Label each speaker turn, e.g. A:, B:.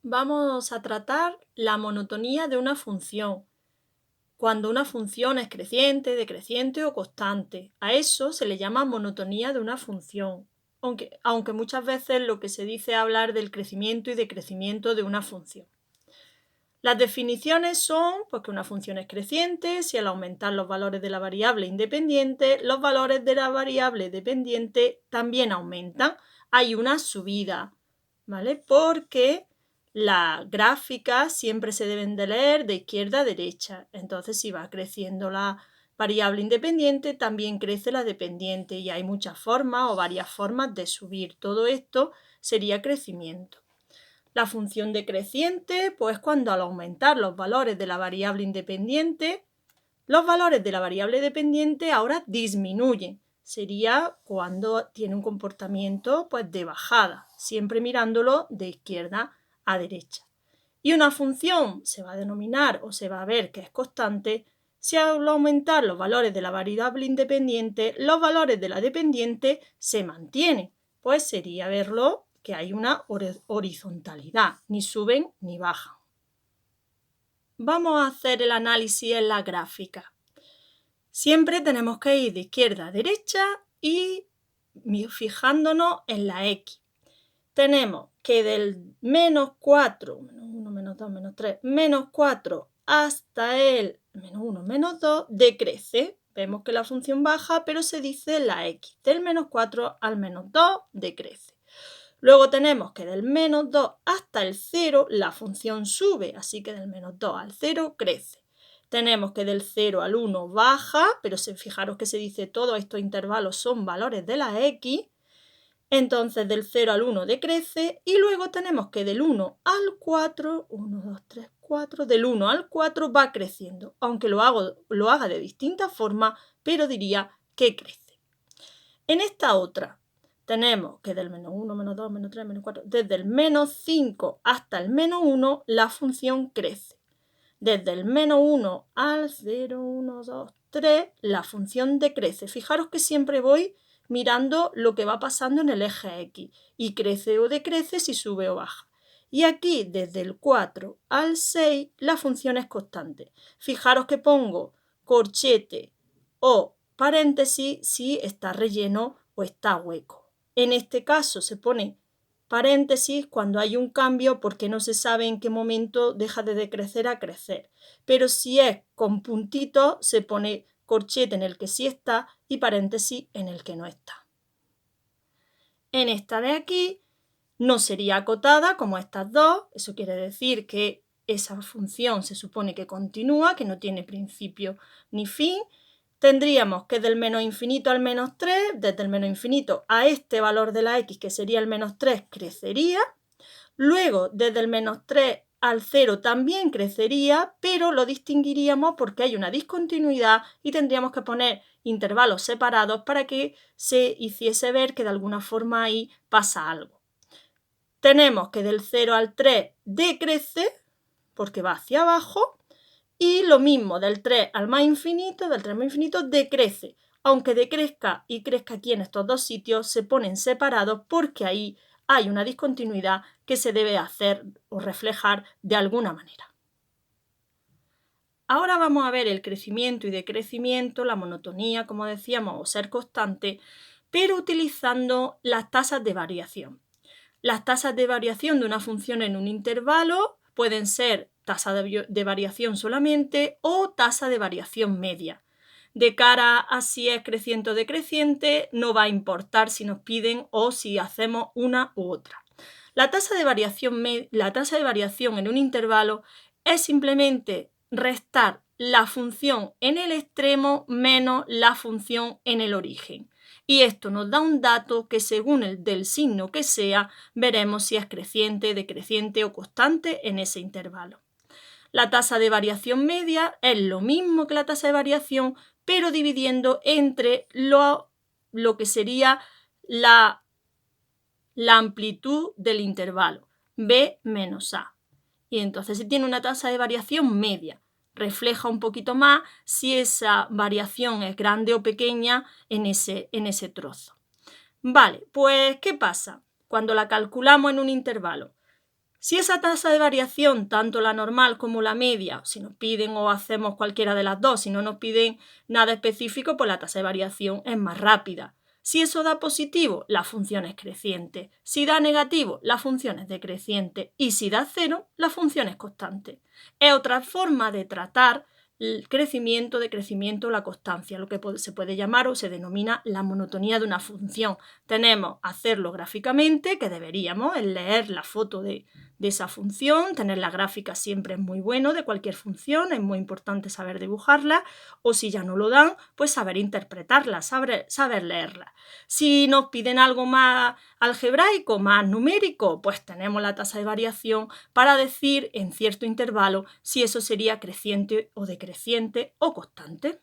A: Vamos a tratar la monotonía de una función. Cuando una función es creciente, decreciente o constante. A eso se le llama monotonía de una función. Aunque muchas veces lo que se dice es hablar del crecimiento y decrecimiento de una función. Las definiciones son pues, que una función es creciente si al aumentar los valores de la variable independiente, los valores de la variable dependiente también aumentan. Hay una subida, ¿vale? Porque las gráficas siempre se deben de leer de izquierda a derecha. Entonces, si va creciendo la variable independiente, también crece la dependiente y hay muchas formas o varias formas de subir. Todo esto sería crecimiento. La función decreciente, pues cuando al aumentar los valores de la variable independiente, los valores de la variable dependiente ahora disminuyen. Sería cuando tiene un comportamiento pues, de bajada, siempre mirándolo de izquierda a derecha. Y una función se va a denominar o se va a ver que es constante si al aumentar los valores de la variable independiente, los valores de la dependiente se mantienen. Pues sería verlo que hay una horizontalidad, ni suben ni bajan. Vamos a hacer el análisis en la gráfica. Siempre tenemos que ir de izquierda a derecha y fijándonos en la X. Tenemos que del menos 4, menos 1, menos 2, menos 3, menos 4 hasta el menos 1, menos 2 decrece. Vemos que la función baja, pero se dice la X. Del menos 4 al menos 2 decrece. Luego tenemos que del menos 2 hasta el 0 la función sube, así que del menos 2 al 0 crece. Tenemos que del 0 al 1 baja, pero fijaros que se dice todos estos intervalos son valores de la X. Entonces del 0 al 1 decrece y luego tenemos que del 1 al 4, 1, 2, 3, 4, del 1 al 4 va creciendo, aunque lo haga de distintas formas, pero diría que crece. En esta otra tenemos que del menos 1, menos 2, menos 3, menos 4, desde el menos 5 hasta el menos 1 la función crece. Desde el menos 1 al 0, 1, 2, 3 la función decrece. Fijaros que siempre voy mirando lo que va pasando en el eje X y crece o decrece si sube o baja. Y aquí desde el 4 al 6 la función es constante. Fijaros que pongo corchete o paréntesis si está relleno o está hueco. En este caso se pone paréntesis cuando hay un cambio porque no se sabe en qué momento deja de decrecer a crecer. Pero si es con puntitos se pone corchete en el que sí está y paréntesis en el que no está. En esta de aquí no sería acotada como estas dos, eso quiere decir que esa función se supone que continúa, que no tiene principio ni fin. Tendríamos que del menos infinito al menos 3, desde el menos infinito a este valor de la X, que sería el menos 3, crecería. Luego, desde el menos 3 al 0 también crecería, pero lo distinguiríamos porque hay una discontinuidad y tendríamos que poner intervalos separados para que se hiciese ver que de alguna forma ahí pasa algo. Tenemos que del 0 al 3 decrece, porque va hacia abajo, y lo mismo del 3 al más infinito, del 3 al más infinito, decrece. Aunque decrezca y crezca aquí en estos dos sitios, se ponen separados porque ahí hay una discontinuidad que se debe hacer o reflejar de alguna manera. Ahora vamos a ver el crecimiento y decrecimiento, la monotonía, como decíamos, o ser constante, pero utilizando las tasas de variación. Las tasas de variación de una función en un intervalo pueden ser tasa de variación solamente o tasa de variación media. De cara a si es creciente o decreciente, no va a importar si nos piden o si hacemos una u otra. La tasa de variación en un intervalo es simplemente restar la función en el extremo menos la función en el origen. Y esto nos da un dato que según el del signo que sea, veremos si es creciente, decreciente o constante en ese intervalo. La tasa de variación media es lo mismo que la tasa de variación, pero dividiendo entre lo que sería la amplitud del intervalo, B menos A. Y entonces si tiene una tasa de variación media, refleja un poquito más si esa variación es grande o pequeña en ese trozo. Vale, pues ¿qué pasa cuando la calculamos en un intervalo? Si esa tasa de variación, tanto la normal como la media, si nos piden o hacemos cualquiera de las dos, si no nos piden nada específico, pues la tasa de variación es más rápida. Si eso da positivo, la función es creciente. Si da negativo, la función es decreciente. Y si da cero, la función es constante. Es otra forma de tratar el crecimiento, decrecimiento, la constancia, lo que se puede llamar o se denomina la monotonía de una función. Tenemos hacerlo gráficamente, que deberíamos, el leer la foto de esa función, tener la gráfica siempre es muy bueno de cualquier función, es muy importante saber dibujarla, o si ya no lo dan, pues saber interpretarla, saber leerla. Si nos piden algo más algebraico, más numérico, pues tenemos la tasa de variación para decir en cierto intervalo si eso sería creciente o decreciente o constante.